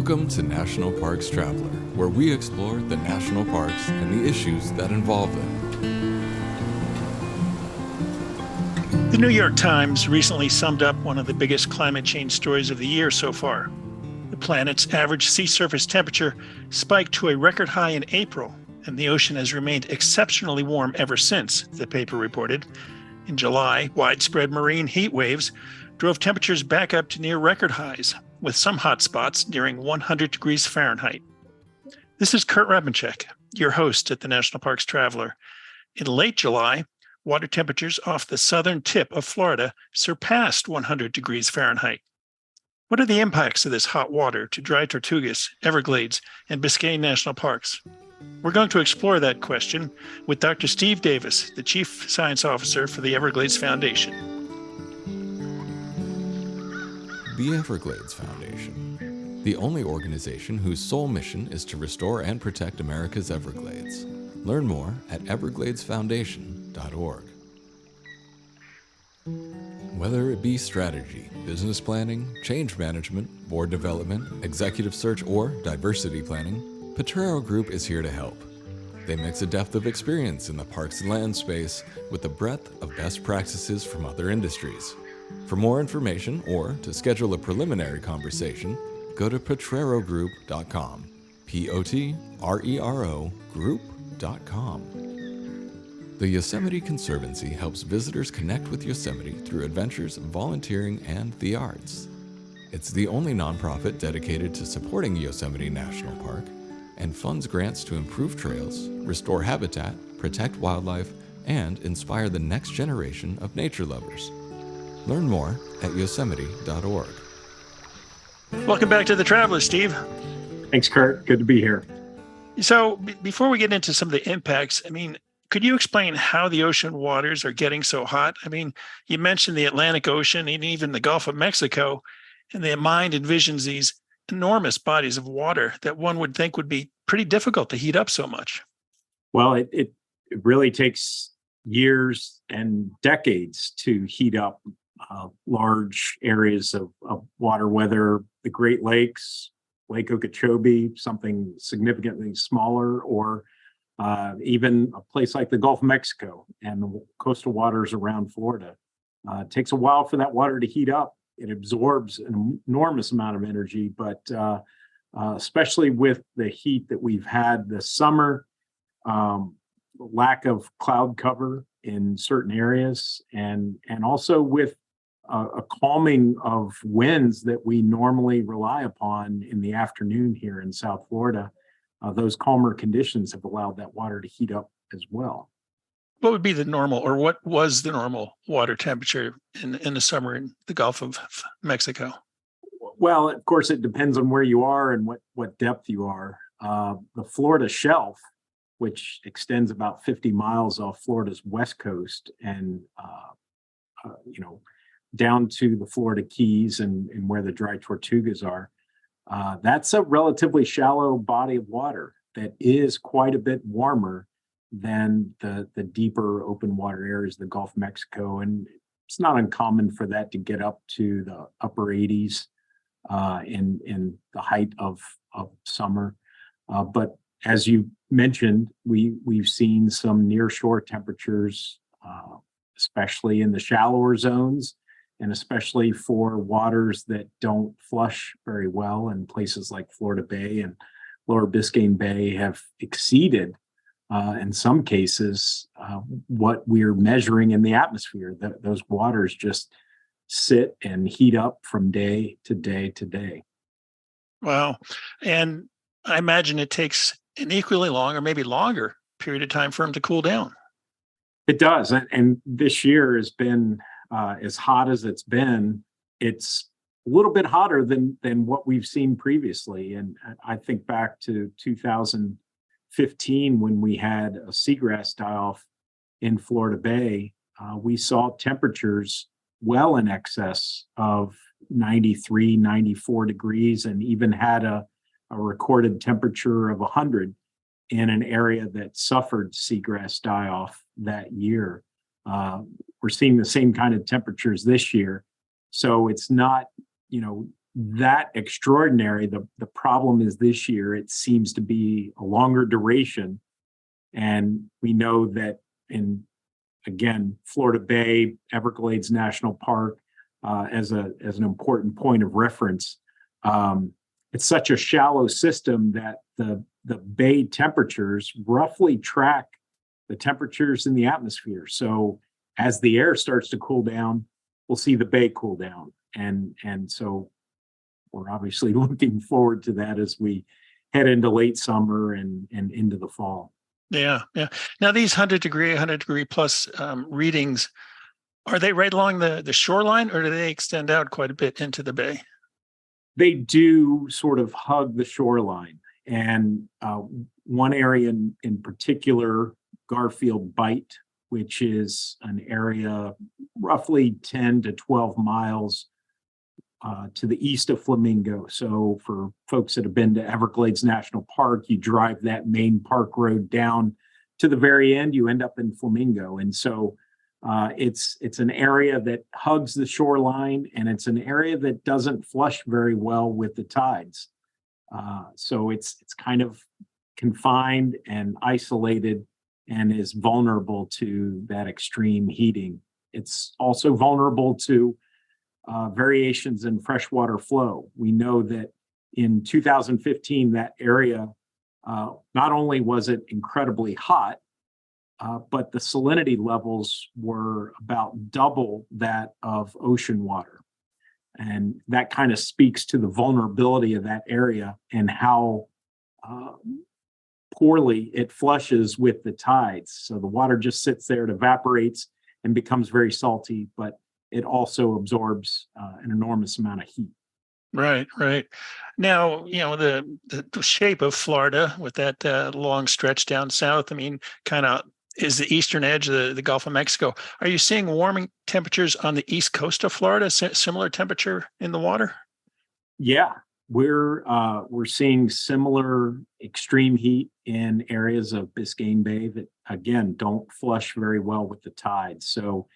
Welcome to National Parks Traveler, where we explore the national parks and the issues that involve them. The New York Times recently summed up one of the biggest climate change stories of the year so far. The planet's average sea surface temperature spiked to a record high in April, and the ocean has remained exceptionally warm ever since, the paper reported. In July, widespread marine heat waves drove temperatures back up to near record highs, with some hot spots nearing 100 degrees Fahrenheit. This is Kurt Rebenchek, your host at the National Parks Traveler. In late July, water temperatures off the southern tip of Florida surpassed 100 degrees Fahrenheit. What are the impacts of this hot water to Dry Tortugas, Everglades, and Biscayne national parks? We're going to explore that question with Dr. Steve Davis, the Chief Science Officer for the Everglades Foundation. The Everglades Foundation, the only organization whose sole mission is to restore and protect America's Everglades. Learn more at evergladesfoundation.org. Whether it be strategy, business planning, change management, board development, executive search, or diversity planning, Potrero Group is here to help. They mix a depth of experience in the parks and land space with the breadth of best practices from other industries. For more information or to schedule a preliminary conversation, go to potrerogroup.com. Potrero group.com. The Yosemite Conservancy helps visitors connect with Yosemite through adventures, volunteering, and the arts. It's the only nonprofit dedicated to supporting Yosemite National Park and funds grants to improve trails, restore habitat, protect wildlife, and inspire the next generation of nature lovers. Learn more at yosemite.org. Welcome back to the Traveler, Steve. Thanks, Kurt. Good to be here. So before we get into some of the impacts, could you explain how the ocean waters are getting so hot? You mentioned the Atlantic Ocean and even the Gulf of Mexico, and the mind envisions these enormous bodies of water that one would think would be pretty difficult to heat up so much. Well, it really takes years and decades to heat up large areas of water, whether the Great Lakes, Lake Okeechobee, something significantly smaller, or even a place like the Gulf of Mexico and the coastal waters around Florida. It takes a while for that water to heat up. It absorbs an enormous amount of energy, but especially with the heat that we've had this summer, lack of cloud cover in certain areas, and also with a calming of winds that we normally rely upon in the afternoon here in South Florida. Those calmer conditions have allowed that water to heat up as well. What would be the normal, or what was the normal water temperature in the summer in the Gulf of Mexico? Well, of course, it depends on where you are and what depth you are. The Florida shelf, which extends about 50 miles off Florida's west coast and down to the Florida Keys and where the Dry Tortugas are, that's a relatively shallow body of water that is quite a bit warmer than the deeper open water areas of the Gulf of Mexico. And it's not uncommon for that to get up to the upper 80s in the height of summer. But as you mentioned, we've seen some nearshore temperatures, especially in the shallower zones, and especially for waters that don't flush very well in places like Florida Bay and Lower Biscayne Bay have exceeded, in some cases, what we're measuring in the atmosphere. Those waters just sit and heat up from day to day to day. Wow. And I imagine it takes an equally long or maybe longer period of time for them to cool down. It does. And this year has been as hot as it's been. It's a little bit hotter than what we've seen previously. And I think back to 2015 when we had a seagrass die-off in Florida Bay. We saw temperatures well in excess of 93, 94 degrees, and even had a recorded temperature of 100 in an area that suffered seagrass die-off that year. We're seeing the same kind of temperatures this year. So it's not, that extraordinary. The problem is this year it seems to be a longer duration, and we know that in, again, Florida Bay, Everglades National Park, as an important point of reference. It's such a shallow system that the bay temperatures roughly track the temperatures in the atmosphere. So as the air starts to cool down, we'll see the bay cool down, and so we're obviously looking forward to that as we head into late summer and into the fall. Yeah, yeah. Now these 100 degree plus readings, are they right along the shoreline, or do they extend out quite a bit into the bay? They do sort of hug the shoreline. And one area in particular, Garfield Bight, which is an area roughly 10 to 12 miles to the east of Flamingo. So for folks that have been to Everglades National Park, you drive that main park road down to the very end, you end up in Flamingo. And so it's an area that hugs the shoreline, and it's an area that doesn't flush very well with the tides. So it's kind of confined and isolated and is vulnerable to that extreme heating. It's also vulnerable to variations in freshwater flow. We know that in 2015, that area, not only was it incredibly hot, but the salinity levels were about double that of ocean water. And that kind of speaks to the vulnerability of that area and how poorly it flushes with the tides. So the water just sits there, it evaporates and becomes very salty, but it also absorbs an enormous amount of heat. Right, right. Now, the shape of Florida with that long stretch down south, I mean, kind of is the eastern edge of the Gulf of Mexico. Are you seeing warming temperatures on the east coast of Florida, similar temperature in the water? Yeah, we're seeing similar extreme heat in areas of Biscayne Bay that again don't flush very well with the tides. So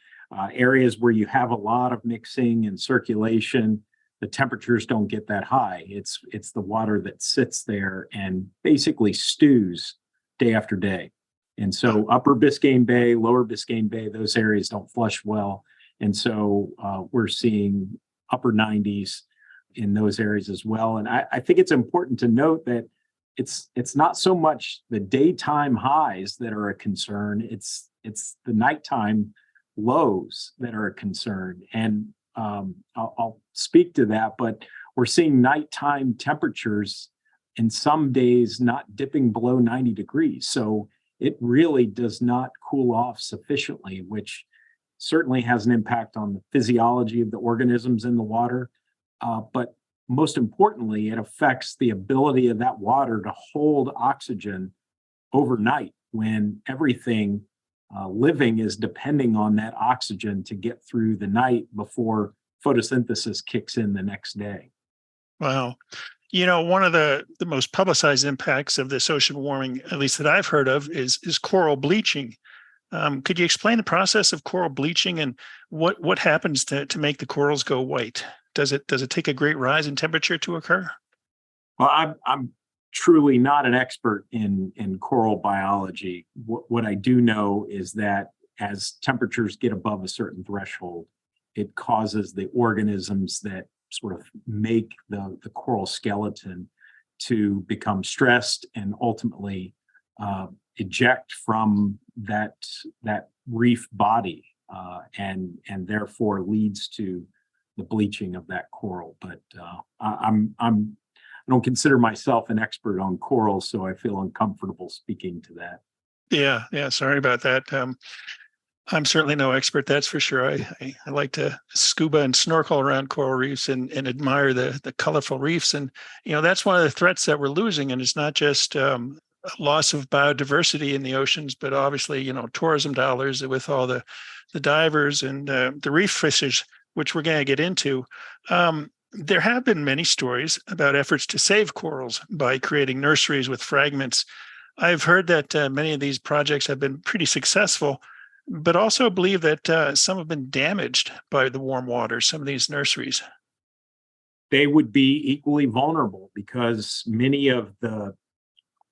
areas where you have a lot of mixing and circulation, the temperatures don't get that high. It's the water that sits there and basically stews day after day. And so upper Biscayne Bay, lower Biscayne Bay, those areas don't flush well. And so we're seeing upper 90s in those areas as well. And I think it's important to note that it's not so much the daytime highs that are a concern. It's the nighttime lows that are a concern. And I'll speak to that, but we're seeing nighttime temperatures in some days not dipping below 90 degrees. So it really does not cool off sufficiently, which certainly has an impact on the physiology of the organisms in the water. But most importantly, it affects the ability of that water to hold oxygen overnight when everything living is depending on that oxygen to get through the night before photosynthesis kicks in the next day. Wow. One of the most publicized impacts of this ocean warming, at least that I've heard of, is coral bleaching. Could you explain the process of coral bleaching and what happens to make the corals go white? Does it take a great rise in temperature to occur? Well, I'm truly not an expert in coral biology. What I do know is that as temperatures get above a certain threshold, it causes the organisms that sort of make the coral skeleton to become stressed and ultimately eject from that reef body and therefore leads to the bleaching of that coral. But I don't consider myself an expert on corals, so I feel uncomfortable speaking to that. Yeah. Sorry about that. I'm certainly no expert, that's for sure. I like to scuba and snorkel around coral reefs and admire the colorful reefs. And, that's one of the threats that we're losing. And it's not just a loss of biodiversity in the oceans, but obviously, tourism dollars with all the divers and the reef fishers, which we're going to get into. There have been many stories about efforts to save corals by creating nurseries with fragments. I've heard that many of these projects have been pretty successful, but also believe that some have been damaged by the warm water, some of these nurseries. they would be equally vulnerable because many of the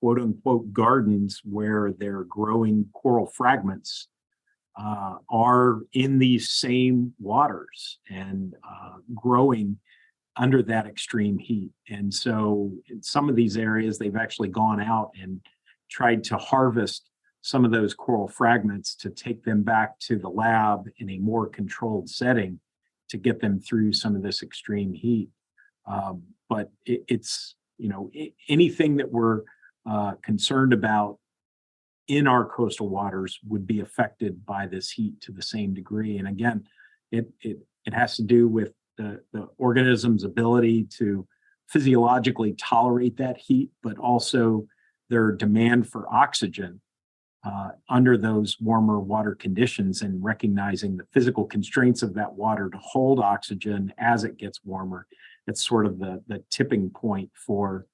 quote unquote gardens where they're growing coral fragments are in these same waters and growing under that extreme heat. And so in some of these areas, they've actually gone out and tried to harvest some of those coral fragments to take them back to the lab in a more controlled setting to get them through some of this extreme heat. But it's, anything that we're concerned about in our coastal waters would be affected by this heat to the same degree. And again, it has to do with the organism's ability to physiologically tolerate that heat, but also their demand for oxygen under those warmer water conditions, and recognizing the physical constraints of that water to hold oxygen as it gets warmer. It's sort of the tipping point for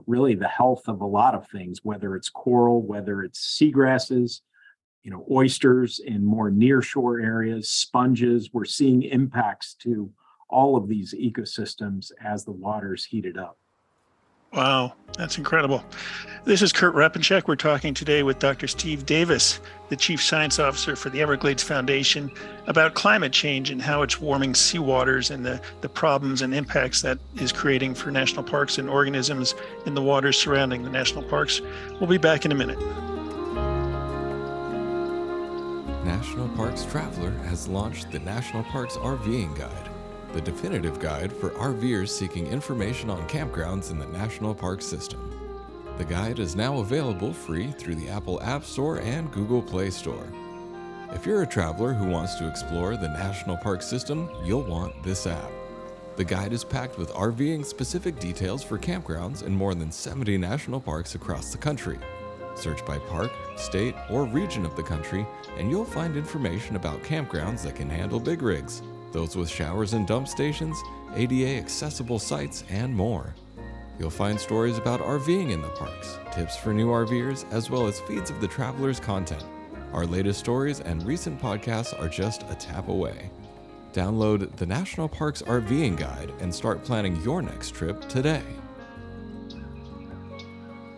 really the health of a lot of things, whether it's coral, whether it's seagrasses, oysters in more nearshore areas, sponges. We're seeing impacts to all of these ecosystems as the water's heated up. Wow, that's incredible. This is Kurt Repenchek. We're talking today with Dr. Steve Davis, the Chief Science Officer for the Everglades Foundation, about climate change and how it's warming seawaters and the problems and impacts that is creating for national parks and organisms in the waters surrounding the national parks. We'll be back in a minute. National Parks Traveler has launched the National Parks RVing Guide, the definitive guide for RVers seeking information on campgrounds in the National Park system. The guide is now available free through the Apple App Store and Google Play Store. If you're a traveler who wants to explore the National Park system, you'll want this app. The guide is packed with RVing-specific details for campgrounds in more than 70 national parks across the country. Search by park, state, or region of the country, and you'll find information about campgrounds that can handle big rigs, those with showers and dump stations, ADA accessible sites, and more. You'll find stories about RVing in the parks, tips for new RVers, as well as feeds of the traveler's content. Our latest stories and recent podcasts are just a tap away. Download the National Parks RVing Guide and start planning your next trip today.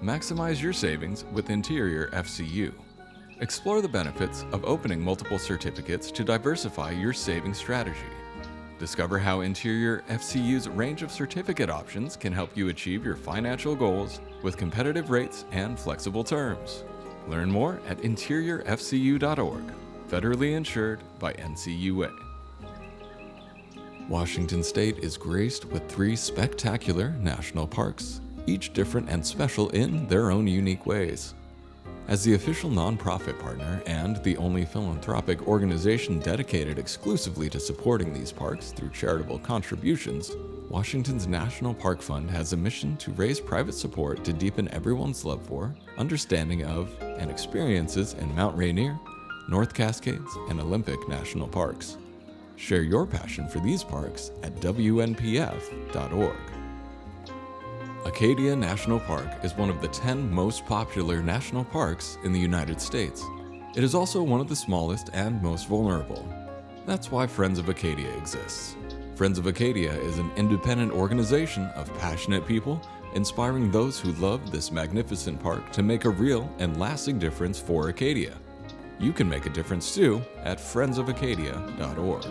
Maximize your savings with Interior FCU. Explore the benefits of opening multiple certificates to diversify your savings strategy. Discover how Interior FCU's range of certificate options can help you achieve your financial goals with competitive rates and flexible terms. Learn more at interiorfcu.org, federally insured by NCUA. Washington State is graced with 3 spectacular national parks, each different and special in their own unique ways. As the official nonprofit partner and the only philanthropic organization dedicated exclusively to supporting these parks through charitable contributions, Washington's National Park Fund has a mission to raise private support to deepen everyone's love for, understanding of, and experiences in Mount Rainier, North Cascades, and Olympic National Parks. Share your passion for these parks at WNPF.org. Acadia National Park is one of the 10 most popular national parks in the United States. It is also one of the smallest and most vulnerable. That's why Friends of Acadia exists. Friends of Acadia is an independent organization of passionate people inspiring those who love this magnificent park to make a real and lasting difference for Acadia. You can make a difference too at friendsofacadia.org.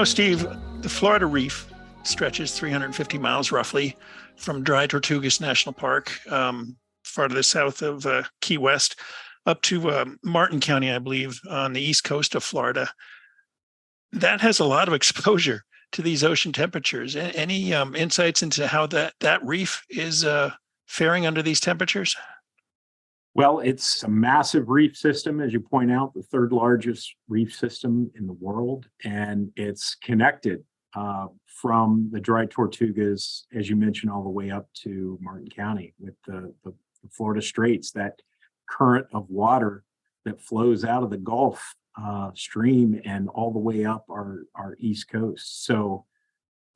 Steve, the Florida Reef stretches 350 miles roughly from Dry Tortugas National Park, far to the south of Key West, up to Martin County, I believe, on the east coast of Florida. That has a lot of exposure to these ocean temperatures. Any insights into how that reef is faring under these temperatures? Well, it's a massive reef system, as you point out, the 3rd largest reef system in the world, and it's connected from the Dry Tortugas, as you mentioned, all the way up to Martin County with the Florida Straits, that current of water that flows out of the Gulf Stream and all the way up our East Coast. So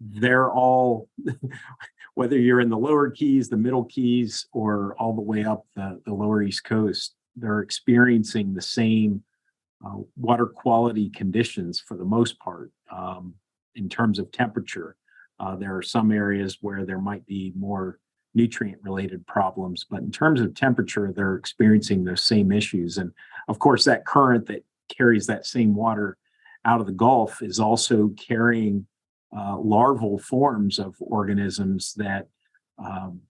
they're all, whether you're in the lower Keys, the middle Keys, or all the way up the lower East Coast, they're experiencing the same water quality conditions for the most part. In terms of temperature, there are some areas where there might be more nutrient related problems, but in terms of temperature, they're experiencing those same issues. And of course, that current that carries that same water out of the Gulf is also carrying larval forms of organisms that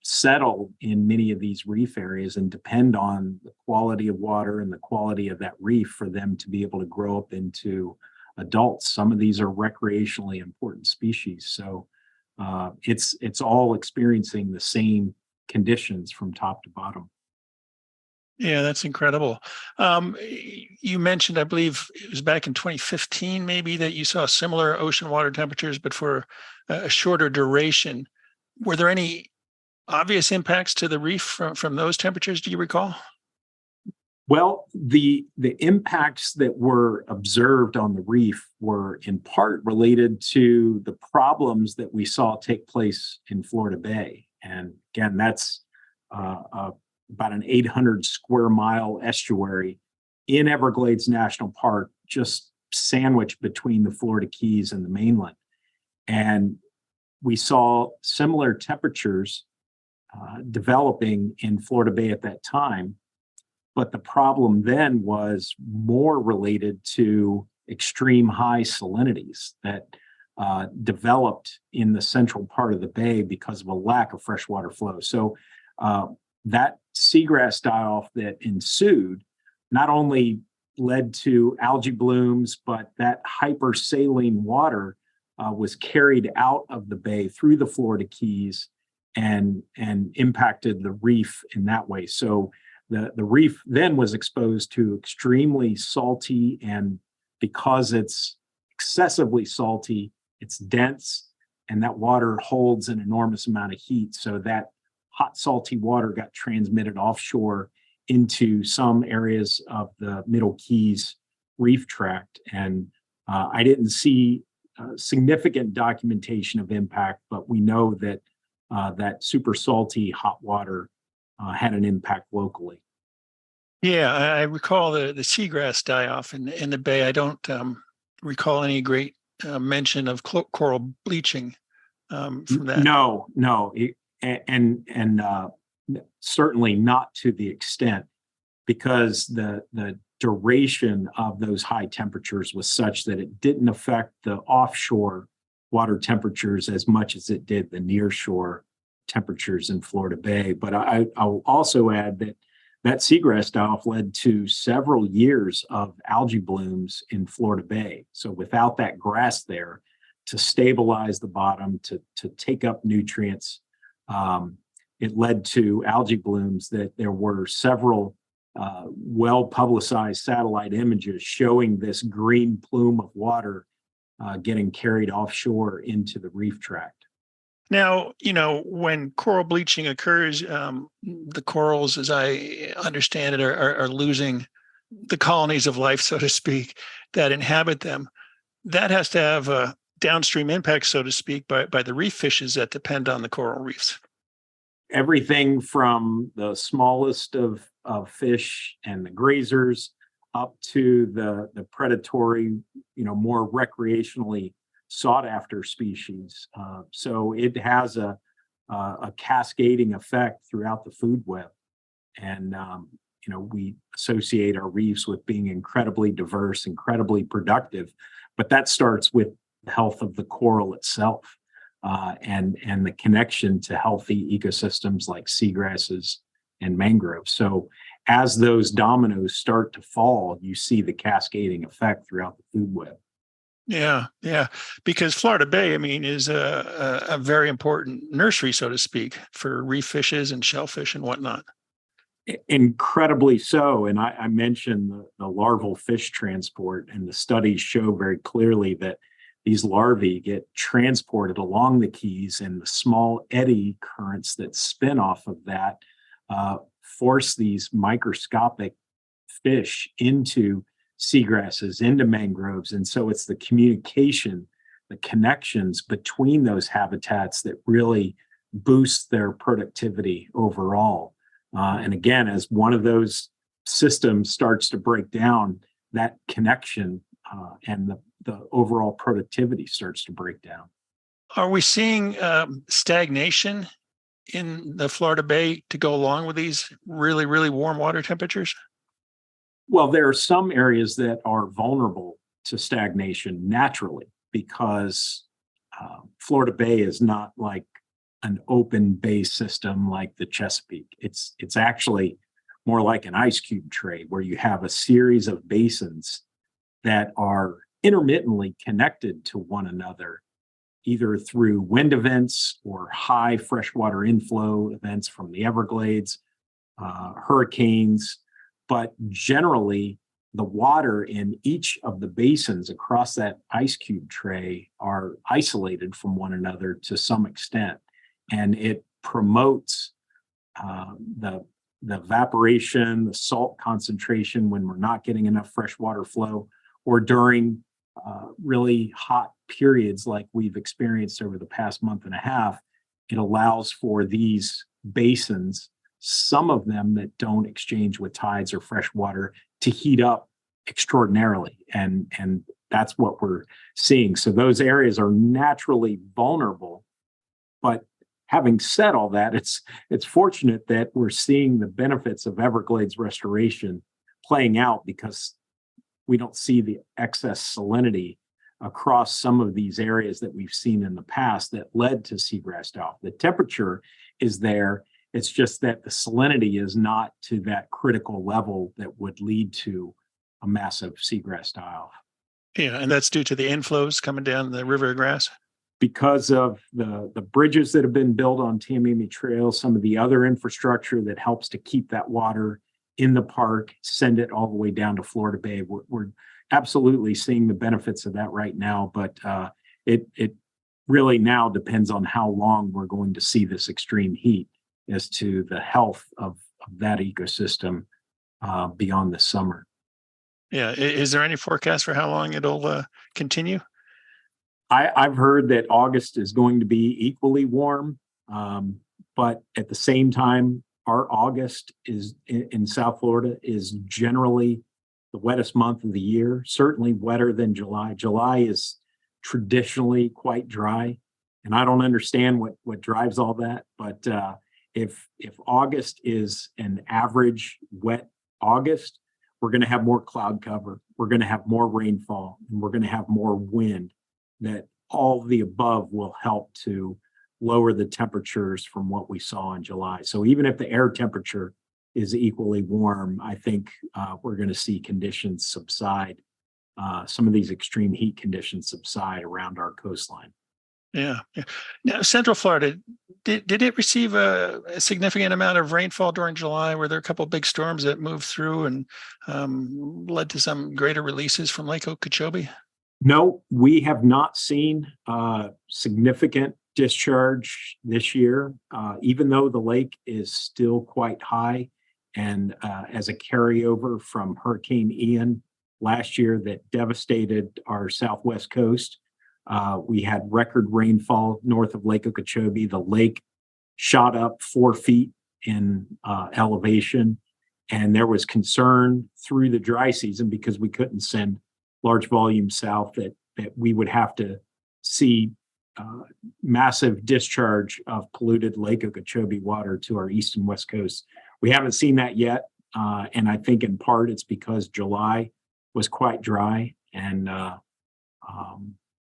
settle in many of these reef areas and depend on the quality of water and the quality of that reef for them to be able to grow up into adults. Some of these are recreationally important species. So it's all experiencing the same conditions from top to bottom. Yeah, that's incredible. You mentioned, I believe it was back in 2015, maybe, that you saw similar ocean water temperatures, but for a shorter duration. Were there any obvious impacts to the reef from those temperatures? Do you recall? Well, the impacts that were observed on the reef were in part related to the problems that we saw take place in Florida Bay. And again, that's about an 800 square mile estuary in Everglades National Park, just sandwiched between the Florida Keys and the mainland. And we saw similar temperatures developing in Florida Bay at that time. But the problem then was more related to extreme high salinities that developed in the central part of the bay because of a lack of freshwater flow. So that seagrass die-off that ensued not only led to algae blooms, but that hypersaline water was carried out of the bay through the Florida Keys and impacted the reef in that way. So the reef then was exposed to extremely salty, and because it's excessively salty, it's dense, and that water holds an enormous amount of heat. So that hot, salty water got transmitted offshore into some areas of the Middle Keys reef tract. And I didn't see significant documentation of impact, but we know that that super salty hot water had an impact locally. Yeah, I recall the seagrass die-off in the bay. I don't recall any great mention of coral bleaching from that. No, and certainly not to the extent, because the duration of those high temperatures was such that it didn't affect the offshore water temperatures as much as it did the nearshore temperatures in Florida Bay. But I'll also add that seagrass die-off led to several years of algae blooms in Florida Bay. So without that grass there to stabilize the bottom, to take up nutrients, it led to algae blooms that there were several well-publicized satellite images showing this green plume of water getting carried offshore into the reef tract. Now, when coral bleaching occurs, the corals, as I understand it, are losing the colonies of life, so to speak, that inhabit them. That has to have a downstream impact, so to speak, by the reef fishes that depend on the coral reefs. Everything from the smallest of fish and the grazers up to the predatory, more recreationally sought after species. So it has a cascading effect throughout the food web. And, we associate our reefs with being incredibly diverse, incredibly productive, but that starts with the health of the coral itself and the connection to healthy ecosystems like seagrasses and mangroves. So as those dominoes start to fall, you see the cascading effect throughout the food web. Yeah, because Florida Bay, is a very important nursery, so to speak, for reef fishes and shellfish and whatnot. Incredibly so. And I mentioned the larval fish transport, and the studies show very clearly that these larvae get transported along the Keys, and the small eddy currents that spin off of that force these microscopic fish into seagrasses, into mangroves. And so it's the communication, the connections between those habitats that really boost their productivity overall. And again, as one of those systems starts to break down, that connection and the overall productivity starts to break down. Are we seeing stagnation in the Florida Bay to go along with these really, really warm water temperatures? Well, there are some areas that are vulnerable to stagnation naturally because Florida Bay is not like an open bay system like the Chesapeake. It's actually more like an ice cube tray where you have a series of basins that are intermittently connected to one another, either through wind events or high freshwater inflow events from the Everglades, hurricanes. But generally, the water in each of the basins across that ice cube tray are isolated from one another to some extent. And it promotes the evaporation, the salt concentration when we're not getting enough freshwater flow, or during really hot periods like we've experienced over the past month and a half. It allows for these basins, some of them that don't exchange with tides or freshwater, to heat up extraordinarily. And that's what we're seeing. So those areas are naturally vulnerable. But having said all that, it's fortunate that we're seeing the benefits of Everglades restoration playing out because we don't see the excess salinity across some of these areas that we've seen in the past that led to seagrass die-off. The temperature is there. It's just that the salinity is not to that critical level that would lead to a massive seagrass die-off. Yeah, and that's due to the inflows coming down the river grass. Because of the bridges that have been built on Tamiami Trail, some of the other infrastructure that helps to keep that water in the park, send it all the way down to Florida Bay. We're absolutely seeing the benefits of that right now, but it really now depends on how long we're going to see this extreme heat as to the health of that ecosystem beyond the summer. Yeah, is there any forecast for how long it'll continue? I've heard that August is going to be equally warm, but at the same time, our August is in South Florida is generally the wettest month of the year, certainly wetter than July. July is traditionally quite dry, and I don't understand what drives all that. But if August is an average wet August, we're going to have more cloud cover, we're going to have more rainfall, and we're going to have more wind. That all of the above will help to lower the temperatures from what we saw in July. So even if the air temperature is equally warm, I think we're going to see conditions subside. Some of these extreme heat conditions subside around our coastline. Yeah. Now, Central Florida, did it receive a significant amount of rainfall during July? Were there a couple of big storms that moved through and led to some greater releases from Lake Okeechobee? No, we have not seen significant discharge this year, even though the lake is still quite high. And as a carryover from Hurricane Ian last year that devastated our southwest coast, we had record rainfall north of Lake Okeechobee. The lake shot up 4 feet in elevation, and there was concern through the dry season because we couldn't send large volumes south that we would have to see massive discharge of polluted Lake Okeechobee water to our east and west coast. We haven't seen that yet, and I think in part it's because July was quite dry, and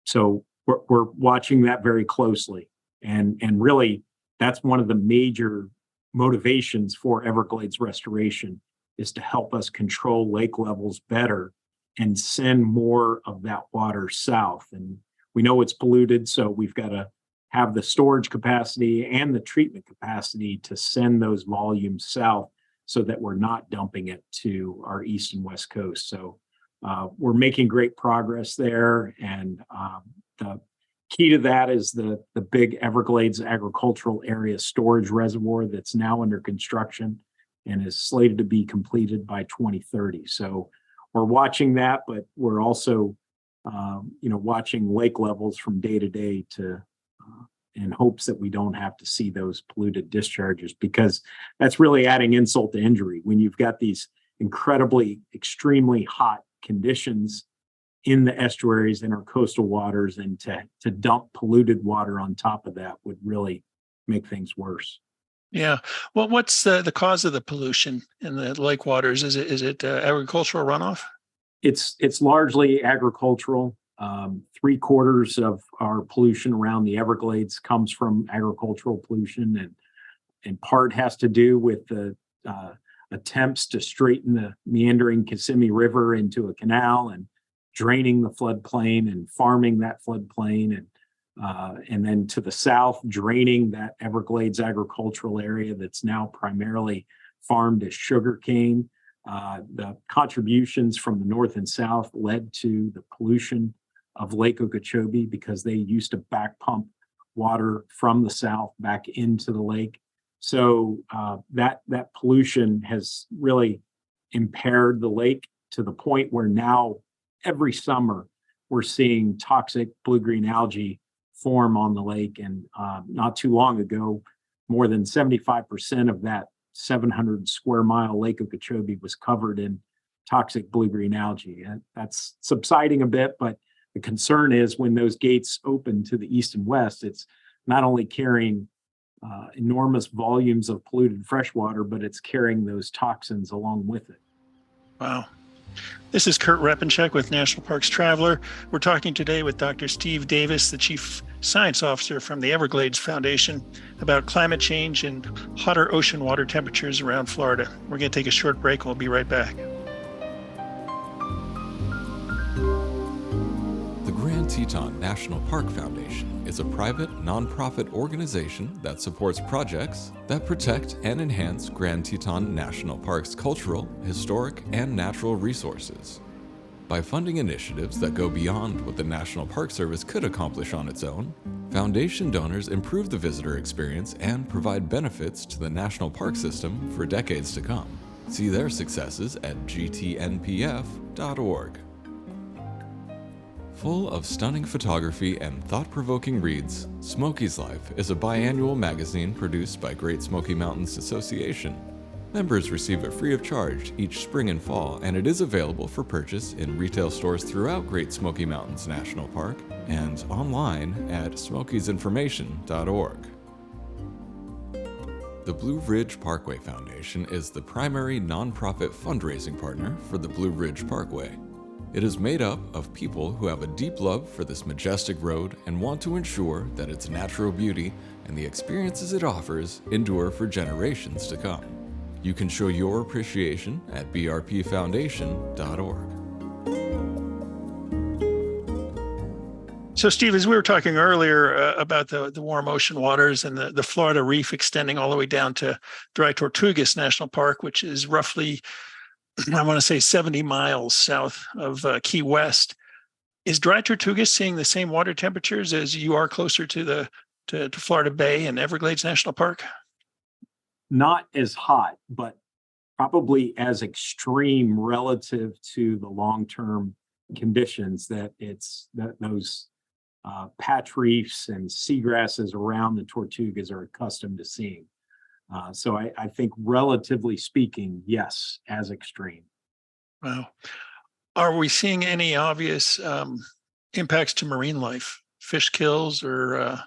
so we're watching that very closely. And really, that's one of the major motivations for Everglades restoration is to help us control lake levels better and send more of that water south. And we know it's polluted, so we've got to have the storage capacity and the treatment capacity to send those volumes south so that we're not dumping it to our east and west coast. So we're making great progress there. And the key to that is the big Everglades agricultural area storage reservoir that's now under construction and is slated to be completed by 2030. So we're watching that, but we're also, watching lake levels from day to day to in hopes that we don't have to see those polluted discharges, because that's really adding insult to injury when you've got these incredibly, extremely hot conditions in the estuaries and our coastal waters, and to dump polluted water on top of that would really make things worse. Yeah. Well, what's the cause of the pollution in the lake waters? Is it agricultural runoff? It's largely agricultural. 3/4 of our pollution around the Everglades comes from agricultural pollution, and in part has to do with the attempts to straighten the meandering Kissimmee River into a canal and draining the floodplain and farming that floodplain, and then to the south, draining that Everglades agricultural area that's now primarily farmed as sugarcane. The contributions from the north and south led to the pollution of Lake Okeechobee because they used to back pump water from the south back into the lake. So that pollution has really impaired the lake to the point where now every summer we're seeing toxic blue-green algae form on the lake. And not too long ago, more than 75% of that 700 square mile Lake Okeechobee was covered in toxic blue-green algae. And that's subsiding a bit, but the concern is when those gates open to the east and west, it's not only carrying enormous volumes of polluted freshwater, but it's carrying those toxins along with it. Wow. This is Kurt Repenchek with National Parks Traveler. We're talking today with Dr. Steve Davis, the Chief Science Officer from the Everglades Foundation, about climate change and hotter ocean water temperatures around Florida. We're going to take a short break. We'll be right back. The Grand Teton National Park Foundation is a private, nonprofit organization that supports projects that protect and enhance Grand Teton National Park's cultural, historic, and natural resources. By funding initiatives that go beyond what the National Park Service could accomplish on its own, Foundation donors improve the visitor experience and provide benefits to the National Park System for decades to come. See their successes at gtnpf.org. Full of stunning photography and thought-provoking reads, Smokey's Life is a biannual magazine produced by Great Smoky Mountains Association. Members receive it free of charge each spring and fall, and it is available for purchase in retail stores throughout Great Smoky Mountains National Park and online at smokeysinformation.org. The Blue Ridge Parkway Foundation is the primary nonprofit fundraising partner for the Blue Ridge Parkway. It is made up of people who have a deep love for this majestic road and want to ensure that its natural beauty and the experiences it offers endure for generations to come. You can show your appreciation at brpfoundation.org. So, Steve, as we were talking earlier about the warm ocean waters and the Florida Reef extending all the way down to Dry Tortugas National Park, which is roughly, I want to say, 70 miles south of Key West. Is Dry Tortugas seeing the same water temperatures as you are closer to Florida Bay and Everglades National Park? Not as hot, but probably as extreme relative to the long-term conditions that those patch reefs and seagrasses around the Tortugas are accustomed to seeing. So I think, relatively speaking, yes, as extreme. Wow. Are we seeing any obvious impacts to marine life, fish kills, or I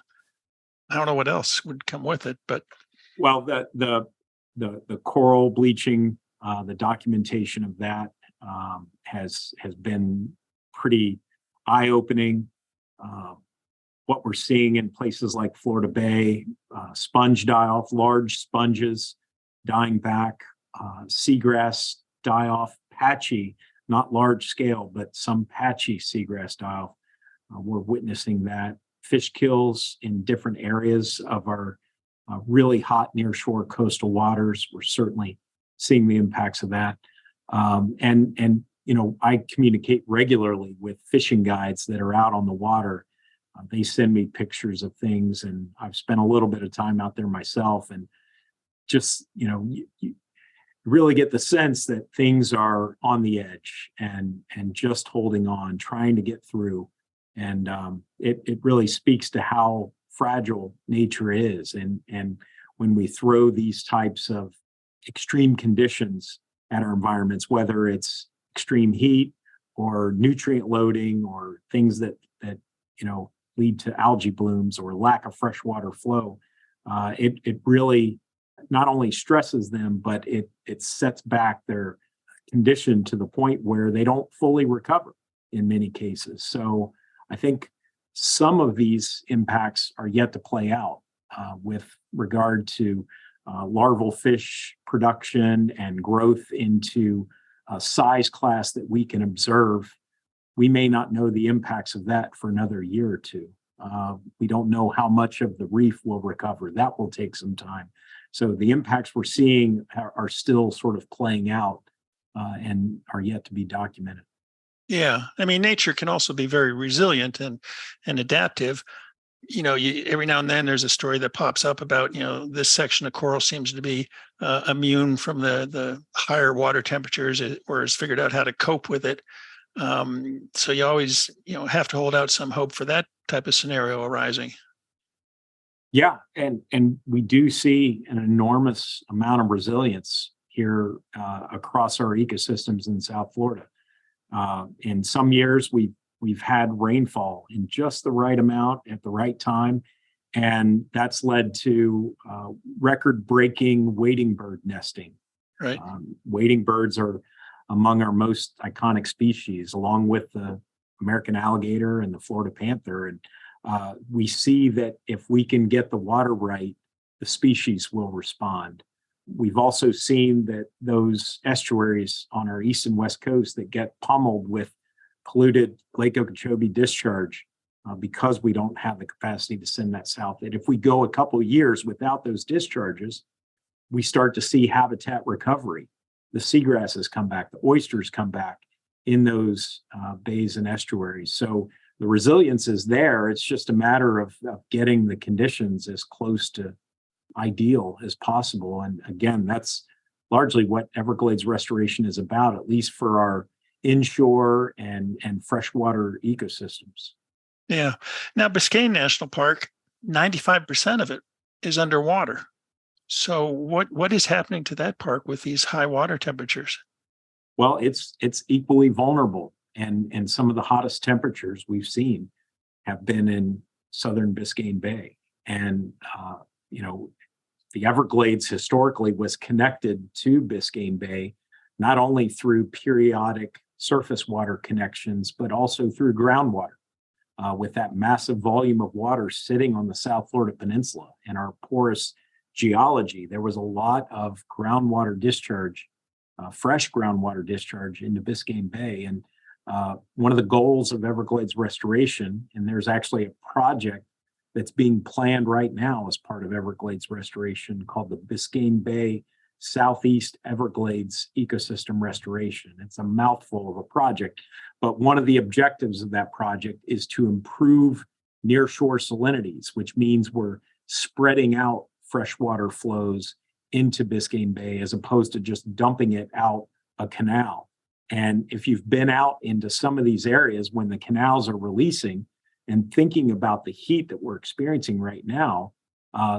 don't know what else would come with it, but well, the coral bleaching, the documentation of that has been pretty eye-opening. What we're seeing in places like Florida Bay, sponge die-off, large sponges dying back, seagrass die-off, patchy, not large scale, but some patchy seagrass die-off. We're witnessing that. Fish kills in different areas of our really hot nearshore coastal waters. We're certainly seeing the impacts of that. And I communicate regularly with fishing guides that are out on the water. They send me pictures of things, and I've spent a little bit of time out there myself, and just, you really get the sense that things are on the edge and just holding on, trying to get through. And it really speaks to how fragile nature is. And when we throw these types of extreme conditions at our environments, whether it's extreme heat or nutrient loading or things that lead to algae blooms or lack of freshwater flow, it really not only stresses them, but it sets back their condition to the point where they don't fully recover in many cases. So I think some of these impacts are yet to play out with regard to larval fish production and growth into a size class that we can observe. We may not know the impacts of that for another year or two. We don't know how much of the reef will recover. That will take some time. So the impacts we're seeing are still sort of playing out and are yet to be documented. Yeah, I mean, nature can also be very resilient and adaptive. Every now and then there's a story that pops up about this section of coral seems to be immune from the higher water temperatures, or has figured out how to cope with it. So you always have to hold out some hope for that type of scenario arising. Yeah, and we do see an enormous amount of resilience here across our ecosystems in South Florida. In some years, we've had rainfall in just the right amount at the right time, and that's led to record-breaking wading bird nesting. Right. Wading birds are among our most iconic species, along with the American alligator and the Florida panther. And we see that if we can get the water right, the species will respond. We've also seen that those estuaries on our east and west coast that get pummeled with polluted Lake Okeechobee discharge because we don't have the capacity to send that south. And if we go a couple of years without those discharges, we start to see habitat recovery. The seagrasses come back, the oysters come back in those bays and estuaries. So the resilience is there. It's just a matter of getting the conditions as close to ideal as possible. And again, that's largely what Everglades restoration is about, at least for our inshore and freshwater ecosystems. Yeah. Now, Biscayne National Park, 95% of it is underwater. So what is happening to that park with these high water temperatures? Well, it's equally vulnerable, and some of the hottest temperatures we've seen have been in southern Biscayne Bay. And the Everglades historically was connected to Biscayne Bay, not only through periodic surface water connections, but also through groundwater. With that massive volume of water sitting on the South Florida Peninsula and our porous geology, there was a lot of groundwater discharge, fresh groundwater discharge into Biscayne Bay. And one of the goals of Everglades restoration, and there's actually a project that's being planned right now as part of Everglades restoration called the Biscayne Bay Southeast Everglades Ecosystem Restoration. It's a mouthful of a project, but one of the objectives of that project is to improve nearshore salinities, which means we're spreading out freshwater flows into Biscayne Bay as opposed to just dumping it out a canal. And if you've been out into some of these areas when the canals are releasing and thinking about the heat that we're experiencing right now,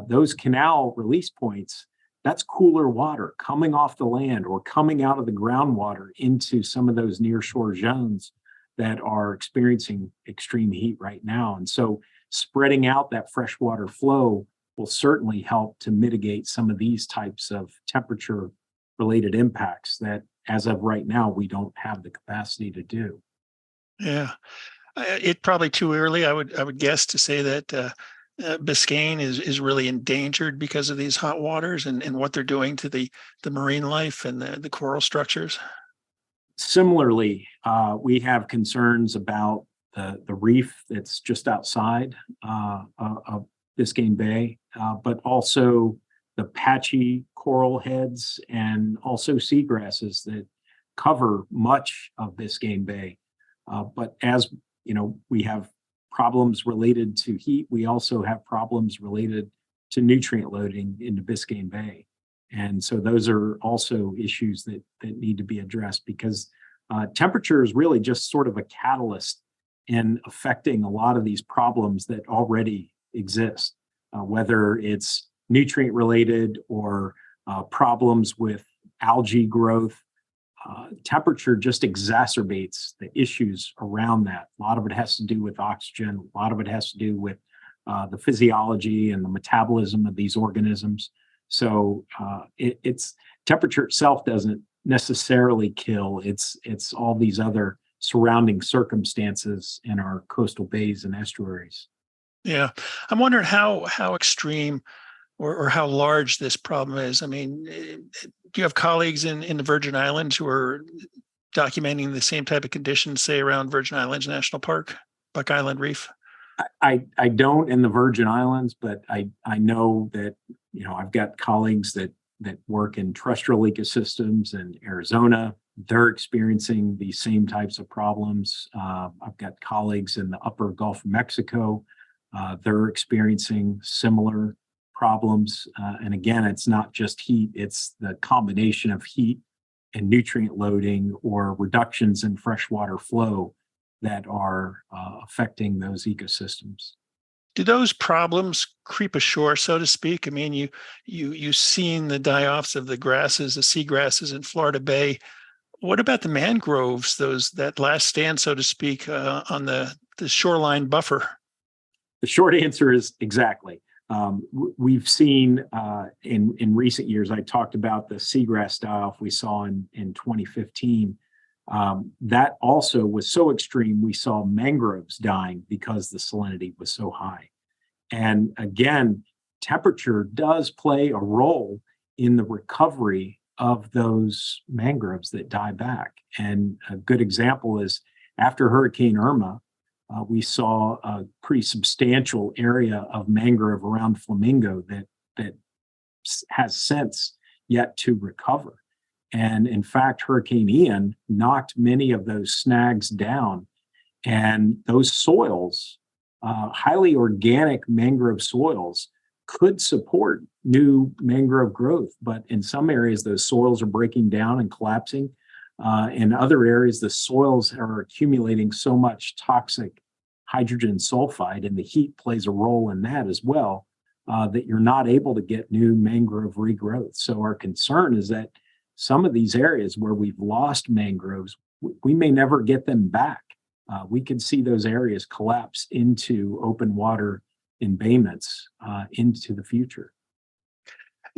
those canal release points, that's cooler water coming off the land or coming out of the groundwater into some of those nearshore zones that are experiencing extreme heat right now. And so spreading out that freshwater flow will certainly help to mitigate some of these types of temperature related impacts that as of right now, we don't have the capacity to do. Yeah. It's probably too early, I would guess, to say that Biscayne is really endangered because of these hot waters and what they're doing to the marine life and the coral structures. Similarly, we have concerns about the reef that's just outside of Biscayne Bay, but also the patchy coral heads and also seagrasses that cover much of Biscayne Bay. But as we have problems related to heat, we also have problems related to nutrient loading into Biscayne Bay. And so those are also issues that need to be addressed because temperature is really just sort of a catalyst in affecting a lot of these problems that already exist, whether it's nutrient related or problems with algae growth. temperature just exacerbates the issues around that. A lot of it has to do with oxygen. A lot of it has to do with the physiology and the metabolism of these organisms. So it's temperature itself doesn't necessarily kill. It's all these other surrounding circumstances in our coastal bays and estuaries. Yeah. I'm wondering how extreme or how large this problem is. I mean, do you have colleagues in the Virgin Islands who are documenting the same type of conditions, say around Virgin Islands National Park, Buck Island Reef? I don't in the Virgin Islands, but I know that, I've got colleagues that work in terrestrial ecosystems in Arizona. They're experiencing these same types of problems. I've got colleagues in the upper Gulf of Mexico. They're experiencing similar problems. And again, it's not just heat, it's the combination of heat and nutrient loading or reductions in freshwater flow that are affecting those ecosystems. Do those problems creep ashore, so to speak? I mean, you've seen the die-offs of the grasses, the seagrasses in Florida Bay. What about the mangroves, that last stand, so to speak, on the shoreline buffer? The short answer is exactly. We've seen in recent years, I talked about the seagrass die-off we saw in 2015. That also was so extreme, we saw mangroves dying because the salinity was so high. And again, temperature does play a role in the recovery of those mangroves that die back. And a good example is after Hurricane Irma, we saw a pretty substantial area of mangrove around Flamingo that has since yet to recover. And in fact, Hurricane Ian knocked many of those snags down. And those soils, highly organic mangrove soils, could support new mangrove growth. But in some areas, those soils are breaking down and collapsing. In other areas, the soils are accumulating so much toxic hydrogen sulfide, and the heat plays a role in that as well, that you're not able to get new mangrove regrowth. So our concern is that some of these areas where we've lost mangroves, we may never get them back. We could see those areas collapse into open water embayments into the future.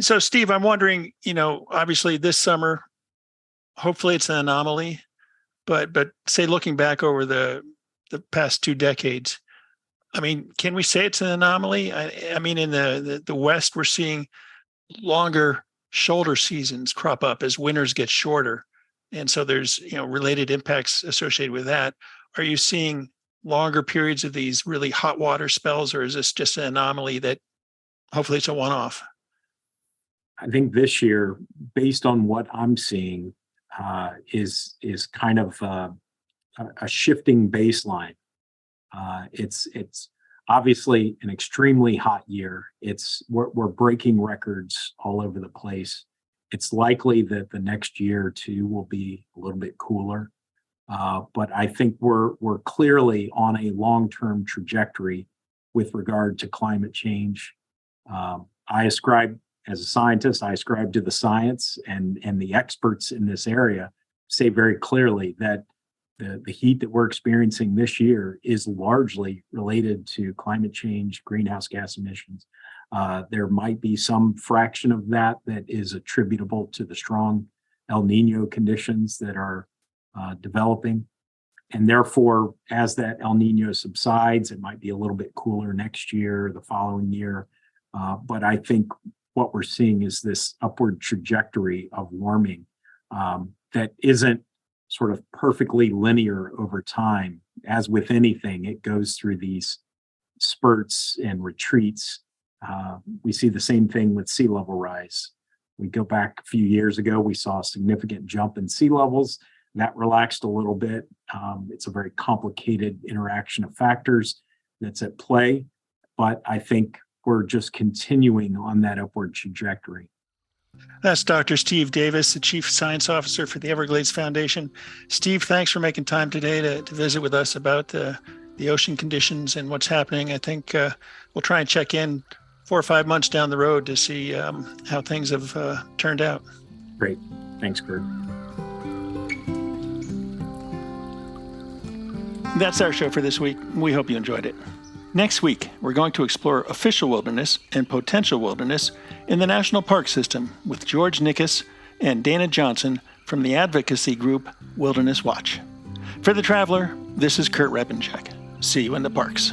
So, Steve, I'm wondering, obviously this summer, hopefully it's an anomaly, but say looking back over the past 2 decades, I mean, can we say it's an anomaly? I mean, in the West, we're seeing longer shoulder seasons crop up as winters get shorter. And so there's, related impacts associated with that. Are you seeing longer periods of these really hot water spells, or is this just an anomaly that hopefully it's a one-off? I think this year, based on what I'm seeing, is kind of a shifting baseline. It's obviously an extremely hot year. We're breaking records all over the place. It's likely that the next year or two will be a little bit cooler, but I think we're clearly on a long-term trajectory with regard to climate change. As a scientist, I ascribe to the science, and the experts in this area say very clearly that the heat that we're experiencing this year is largely related to climate change, greenhouse gas emissions. There might be some fraction of that is attributable to the strong El Nino conditions that are developing. And therefore, as that El Nino subsides, it might be a little bit cooler next year, the following year. But I think what we're seeing is this upward trajectory of warming that isn't sort of perfectly linear over time. As with anything, it goes through these spurts and retreats. We see the same thing with sea level rise. We go back a few years ago, we saw a significant jump in sea levels. That relaxed a little bit. It's a very complicated interaction of factors that's at play, but I think we're just continuing on that upward trajectory. That's Dr. Steve Davis, the Chief Science Officer for the Everglades Foundation. Steve, thanks for making time today to visit with us about the ocean conditions and what's happening. I think we'll try and check in 4 or 5 months down the road to see how things have turned out. Great. Thanks, Kurt. That's our show for this week. We hope you enjoyed it. Next week, we're going to explore official wilderness and potential wilderness in the national park system with George Nickus and Dana Johnson from the advocacy group Wilderness Watch. For The Traveler, this is Kurt Rebenchek. See you in the parks.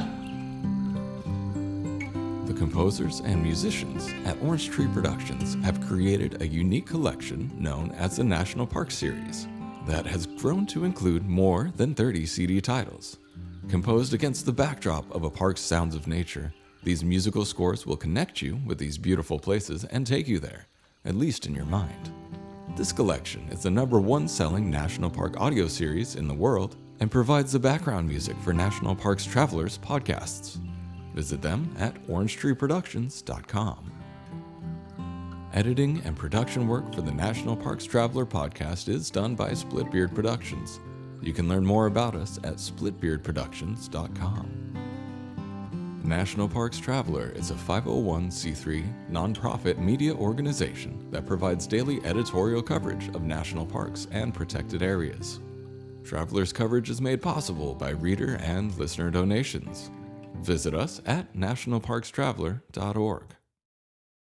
The composers and musicians at Orange Tree Productions have created a unique collection known as the National Park Series that has grown to include more than 30 CD titles. Composed against the backdrop of a park's sounds of nature, these musical scores will connect you with these beautiful places and take you there, at least in your mind. This collection is the #1 selling National Park audio series in the world and provides the background music for National Parks Travelers podcasts. Visit them at orangetreeproductions.com. Editing and production work for the National Parks Traveler podcast is done by Splitbeard Productions. You can learn more about us at splitbeardproductions.com. National Parks Traveler is a 501c3 nonprofit media organization that provides daily editorial coverage of national parks and protected areas. Traveler's coverage is made possible by reader and listener donations. Visit us at nationalparkstraveler.org.